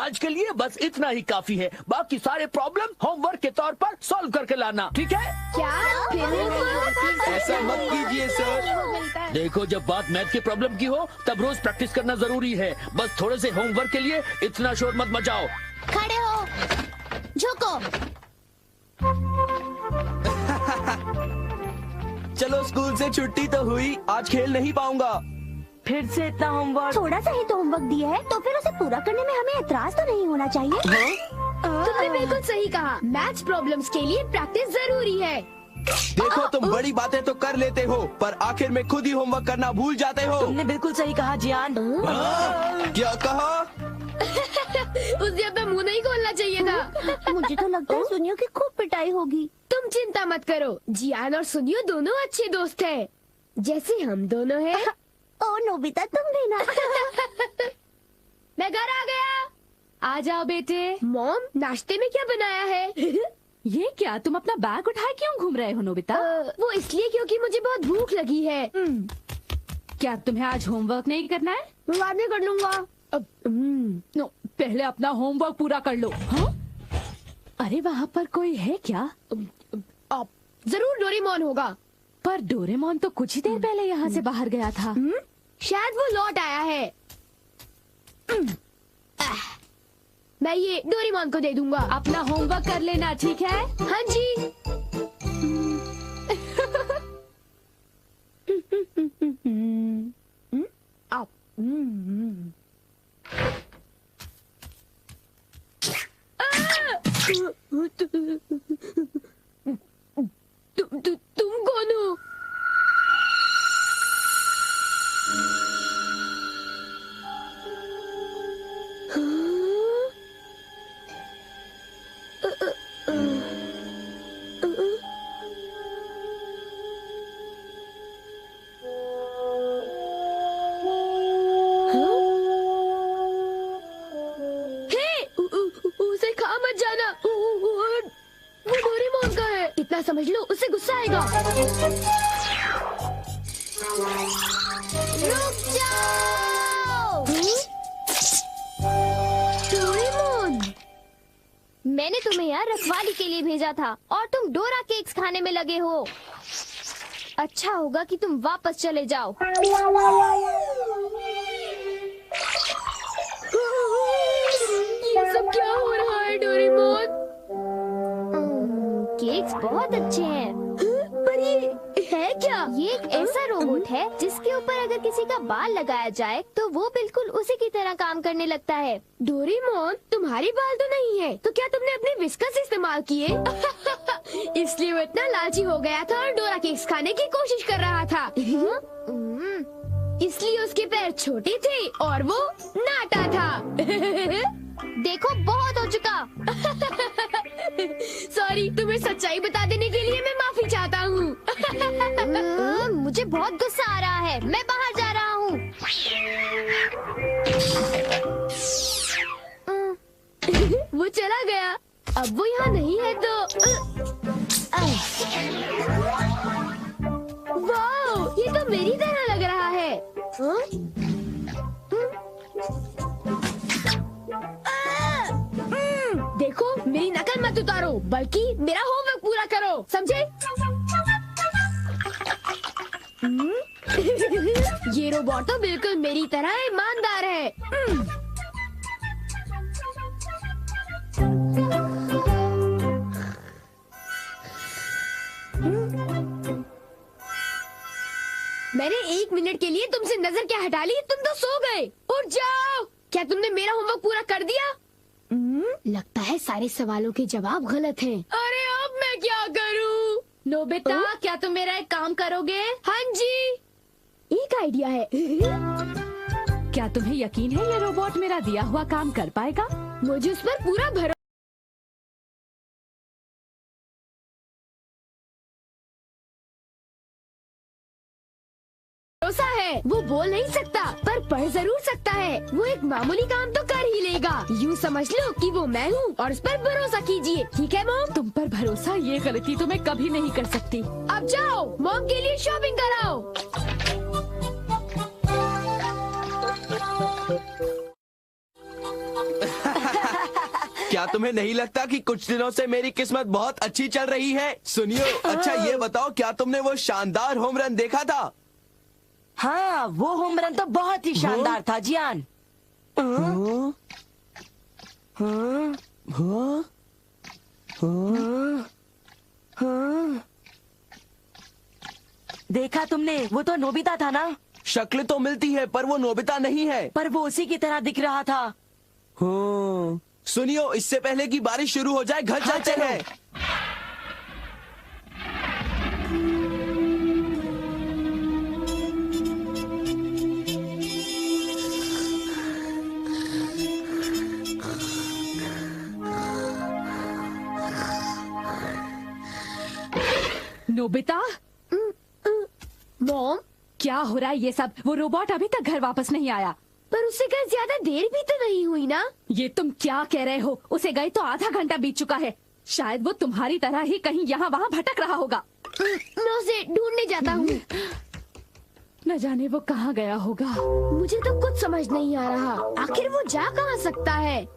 आज के लिए बस इतना ही काफी है। बाकी सारे प्रॉब्लम होमवर्क के तौर पर सॉल्व करके लाना, ठीक है? क्या? ऐसा मत कीजिए सर। देखो, जब बात मैथ की प्रॉब्लम की हो तब रोज प्रैक्टिस करना जरूरी है। बस थोड़े से होमवर्क के लिए इतना शोर मत मचाओ। खड़े हो, झुको। चलो, स्कूल से छुट्टी तो हुई, आज खेल नहीं पाऊंगा। फिर से इतना होमवर्क। थोड़ा सा ही तो होमवर्क दिया है तो फिर उसे पूरा करने में हमें एतराज तो नहीं होना चाहिए। तुमने बिल्कुल सही कहा, मैथ्स प्रॉब्लम्स के लिए प्रैक्टिस जरूरी है। देखो, तुम बड़ी बातें तो कर लेते हो पर आखिर में खुद ही होमवर्क करना भूल जाते हो। तुमने बिल्कुल सही कहा जियान। क्या कहा? उस दिन अपना मुंह नहीं खोलना चाहिए था। मुझे तो लगता है सुनियो की खूब पिटाई होगी। तुम चिंता मत करो, जियान और सुनियो दोनों अच्छे दोस्त हैं, जैसे हम दोनों हैं। ओ नोबिता, तुम भी ना। मैं घर आ गया। आ जाओ बेटे। मॉम, नाश्ते में क्या बनाया है? ये क्या, तुम अपना बैग उठाए क्यों घूम रहे हो नोबिता? वो इसलिए क्योंकि मुझे बहुत भूख लगी है। क्या तुम्हें आज होमवर्क नहीं करना है? मैं बाद में कर लूंगा। नो, पहले अपना होमवर्क पूरा कर लो। हाँ? अरे वहाँ पर कोई है क्या? जरूर डोरेमोन होगा। पर डोरेमोन तो कुछ ही देर पहले यहाँ से बाहर गया था। शायद वो लौट आया है। मैं ये डोरेमोन को दे दूंगा। अपना होमवर्क कर लेना, ठीक है? हाँ जी। तुम कौन हो? उसे खा मत जाना, वो डोरेमोन का है। इतना समझ लो, उससे गुस्सा आएगा। रुक जाओ। डोरेमोन, मैंने तुम्हें यहाँ रखवाली के लिए भेजा था और तुम डोरा केक्स खाने में लगे हो। अच्छा होगा कि तुम वापस चले जाओ। ये सब क्या हो रहा है डोरेमोन? केक्स बहुत अच्छे हैं। पर ये है क्या? ये एक ऐसा रोबोट है जिसके ऊपर अगर किसी का बाल लगाया जाए तो वो बिल्कुल उसी की तरह काम करने लगता है। डोरेमोन, तुम्हारी बाल तो नहीं है, तो क्या तुमने अपने विस्कस इस्तेमाल किए? इसलिए वो इतना लालची हो गया था और डोरा केक्स खाने की कोशिश कर रहा था। इसलिए उसके पैर छोटे थे और वो नाटा था। देखो, बहुत हो चुका। सॉरी, तुम्हें सच्चाई बता देने के लिए मैं माफी चाहता हूँ। मुझे बहुत गुस्सा आ रहा है, मैं बाहर जा रहा हूँ। वो चला गया, अब वो यहाँ नहीं है तो। वाह, ये तो मेरी तरह लग रहा है। देखो, मेरी नकल मत उतारो, बल्कि मेरा होमवर्क पूरा करो, समझे? ये रोबोट तो बिल्कुल मेरी तरह ईमानदार है। मैंने 1 मिनट के लिए तुमसे नजर क्या हटा ली, तुम तो सो गए। उठ जाओ। क्या तुमने मेरा होमवर्क पूरा कर दिया? लगता है सारे सवालों के जवाब गलत हैं। अरे अब मैं क्या करूं? नोबिता, क्या तुम मेरा एक काम करोगे? हाँ जी, एक आइडिया है। क्या तुम्हें यकीन है ये रोबोट मेरा दिया हुआ काम कर पाएगा? मुझे उस पर पूरा भरोसा है। वो बोल नहीं सकता पर पढ़ जरूर सकता है। वो एक मामूली काम तो कर ही लेगा। यूँ समझ लो कि वो मैं हूँ और उस पर भरोसा कीजिए, ठीक है मॉम? तुम पर भरोसा, ये गलती तो मैं कभी नहीं कर सकती। अब जाओ, मॉम के लिए शॉपिंग कराओ। क्या तुम्हें नहीं लगता कि कुछ दिनों से मेरी किस्मत बहुत अच्छी चल रही है? सुनियो, अच्छा ये बताओ, क्या तुमने वो शानदार होम रन देखा था? हाँ, वो होम रन तो बहुत ही शानदार था जियान। हाँ? हाँ, हाँ? हाँ, हाँ। देखा तुमने? वो तो नोबिता था ना? शक्ल तो मिलती है पर वो नोबिता नहीं है। पर वो उसी की तरह दिख रहा था। हाँ। सुनियो, इससे पहले कि बारिश शुरू हो जाए घर हाँ, चलते चलो। हैं। नोबिता, मॉम, क्या हो रहा है ये सब? वो रोबोट अभी तक घर वापस नहीं आया। पर उससे कहीं ज्यादा देर भी तो नहीं हुई ना? ये तुम क्या कह रहे हो? उसे गए तो आधा घंटा बीत चुका है। शायद वो तुम्हारी तरह ही कहीं यहाँ वहाँ भटक रहा होगा। मैं उसे ढूंढने जाता हूँ। न जाने वो कहाँ गया होगा। मुझे तो कुछ समझ नहीं आ रहा, आखिर वो जा कहाँ सकता है?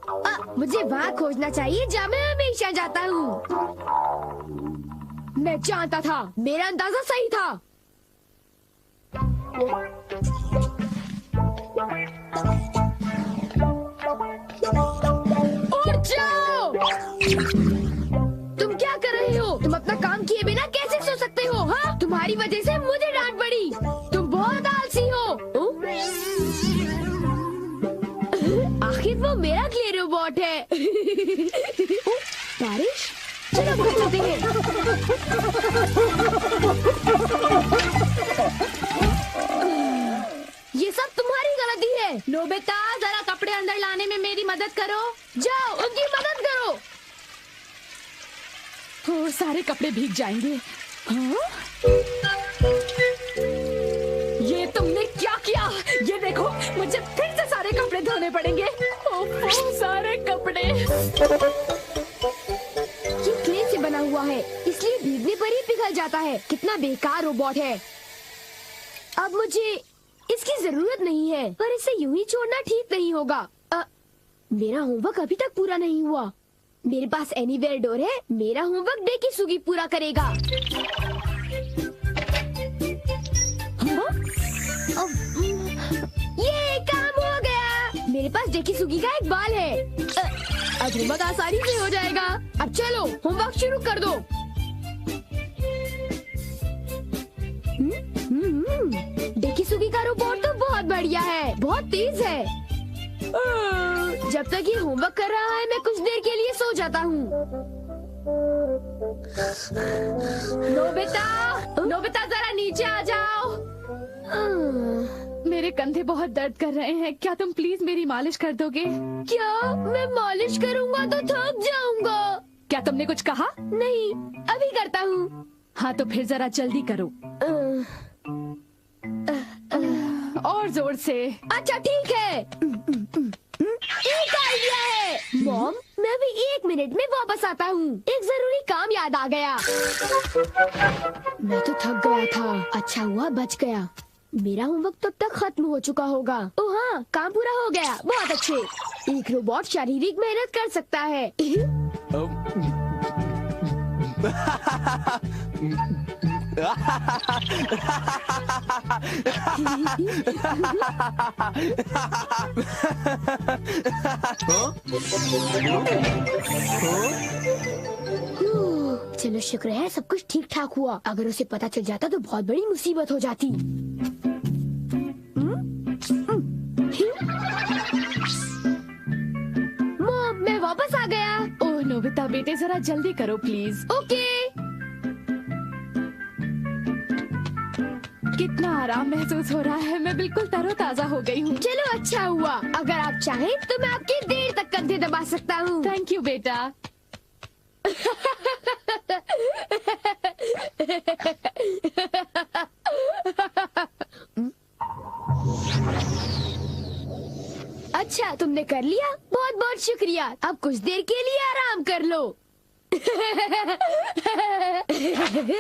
मुझे वहाँ खोजना चाहिए जहाँ मैं हमेशा जाता हूँ। मैं जानता था, मेरा अंदाजा सही था। उठ जाओ! तुम क्या कर रहे हो? तुम अपना काम किए बिना कैसे सो सकते हो? हाँ, तुम्हारी वजह से मुझे डांट पड़ी। तुम बहुत आलसी हो। आखिर वो मेरा क्ले रोबोट है। बारिश, चलो घर चलते हैं। ये सब तुम्हारी गलती है। नोबिता, जरा कपड़े अंदर लाने में मेरी मदद करो। जाओ, उनकी मदद करो। और सारे कपड़े भीग जाएंगे। हाँ? ये तुमने क्या किया? ये देखो, मुझे फिर से सारे कपड़े धोने पड़ेंगे। ओह, सारे कपड़े। ये क्ले से बना हुआ है, इसलिए भीगने पर ही पिघल जाता है। कितना बेकार रोबोट है। अब मुझे इसकी जरूरत नहीं है, पर इसे यूं ही छोड़ना ठीक नहीं होगा। मेरा होमवर्क अभी तक पूरा नहीं हुआ। मेरे पास एनीवेयर डोर है। मेरा होमवर्क डेकिसुगी पूरा करेगा। हाँ? ये काम हो गया। मेरे पास डेकिसुगी का एक बाल है। अब होमवर्क आसानी से हो जाएगा। अब चलो, होमवर्क शुरू कर दो। डेकिसुगी का रोबोट तो बहुत बढ़िया है, बहुत तेज है। जब तक ये होमवर्क कर रहा है, मैं कुछ देर के लिए सो जाता हूँ। नोबिता, नोबिता, जरा नीचे आ जाओ। मेरे कंधे बहुत दर्द कर रहे हैं। क्या तुम प्लीज मेरी मालिश कर दोगे? क्या? मैं मालिश करूँगा तो थक जाऊंगा। क्या तुमने कुछ कहा? नहीं, अभी करता हूँ। हाँ, तो फिर जरा जल्दी करो और जोर से। अच्छा ठीक है। एक आइडिया है। मॉम, मैं भी 1 मिनट में वापस आता हूँ। एक जरूरी काम याद आ गया। मैं तो थक गया था। अच्छा हुआ बच गया। मेरा होमवर्क तब तक खत्म हो चुका होगा। ओह हाँ, काम पूरा हो गया। बहुत अच्छे। एक रोबोट शारीरिक मेहनत कर सकता है। चलो, शुक्र है सब कुछ ठीक ठाक हुआ। अगर उसे पता चल जाता तो बहुत बड़ी मुसीबत हो जाती। मॉम, मैं वापस आ गया। ओह नोबिता बेटे, जरा जल्दी करो प्लीज। ओके। कितना आराम महसूस हो रहा है। मैं बिल्कुल तरोताजा हो गई हूँ। चलो, अच्छा हुआ। अगर आप चाहें तो मैं आपके देर तक कंधे दबा सकता हूँ। थैंक यू बेटा। अच्छा, तुमने कर लिया? बहुत बहुत शुक्रिया। अब कुछ देर के लिए आराम कर लो।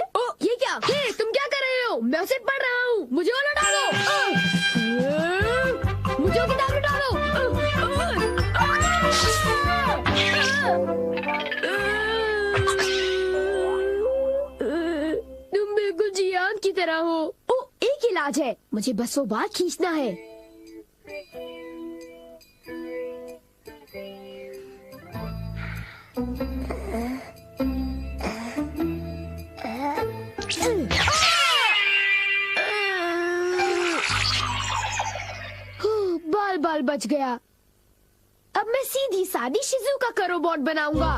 ओ, ये क्या? हे, तुम क्या कर रहे हो? मैं उसे पढ़ रहा हूँ। मुझे वो लौटा दो। मुझे वो किताब लौटा दो। इलाज है। मुझे बस वो बार खींचना है। बाल बाल बच गया। अब मैं सीधी सादी शिजुका का रोबोट बनाऊंगा।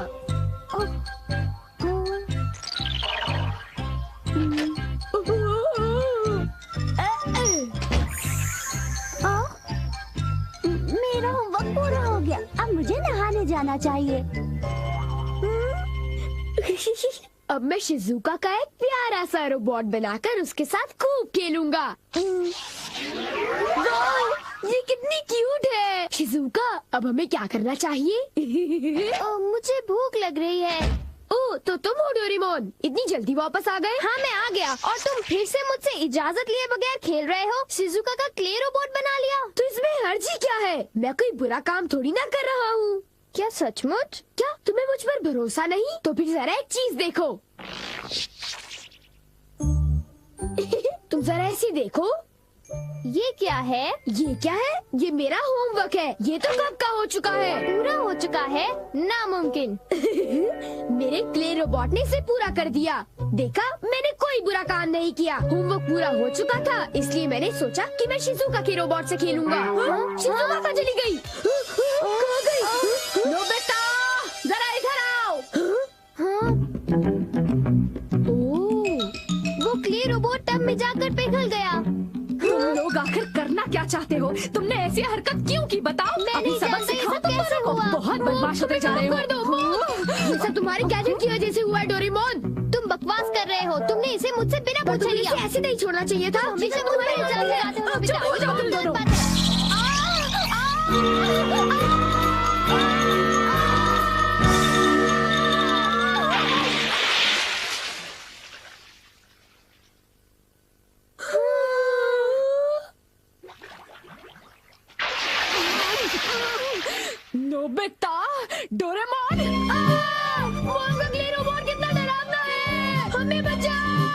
मेरा होमवर्क पूरा हो गया, अब मुझे नहाने जाना चाहिए। अब मैं शिजुका का एक प्यारा सा रोबोट बनाकर उसके साथ खूब खेलूंगा। वाह, ये कितनी क्यूट है। शिजुका, अब हमें क्या करना चाहिए? मुझे भूख लग रही है। ओह, तो तुम हो डोरेमोन, इतनी जल्दी वापस आ गए? हाँ, मैं आ गया। और तुम फिर से मुझसे इजाजत लिए बगैर खेल रहे हो? शिजुका का क्ले रोबोट बना लिया। तो इसमें हर्जी क्या है? मैं कोई बुरा काम थोड़ी ना कर रहा हूँ। क्या सचमुच? क्या तुम्हें मुझ पर भरोसा नहीं? तो फिर जरा एक चीज देखो। तुम जरा ऐसे देखो। ये क्या है? ये क्या है? ये मेरा होमवर्क है। ये तो कब का हो चुका है। पूरा हो चुका है? नामुमकिन। मेरे क्ले रोबोट ने इसे पूरा कर दिया। देखा, मैंने कोई बुरा काम नहीं किया। होमवर्क पूरा हो चुका था, इसलिए मैंने सोचा कि मैं शिजुका के रोबोट से खेलूंगा। हाँ? शिजुका कहाँ चली गई? कहाँ गई? नोबिता, जरा इधर आओ। हाँ? ओह, वो क्ले रोबोट टब में जाकर पिघल गया। तुम लोग आखिर करना क्या चाहते हो? तुमने ऐसी हरकत क्यों की बताओ? मैं अभी नहीं सबक जानती ये सिखाओ सब तुम कैसे दोनों को। हुआ। बहुत बदमाश होते जा रहे हो। कर दो। ये सब तुम्हारे गैजेट की वजह से हुआ है डोरेमोन। तुम बकवास कर रहे हो। तुमने इसे मुझसे बिना पर पूछे तुम्हें लिया। इसे ऐसे नहीं छोड़ना चाहिए था। हमेशा मुझ पर इल्जाम लगाते हो, नोबिता। चुप हो जाओ तुम गलत दोनों। बात है। नोबिता, डोरेमोन, वो अगले रोबोट कितना डरावना है। हमें बचाओ।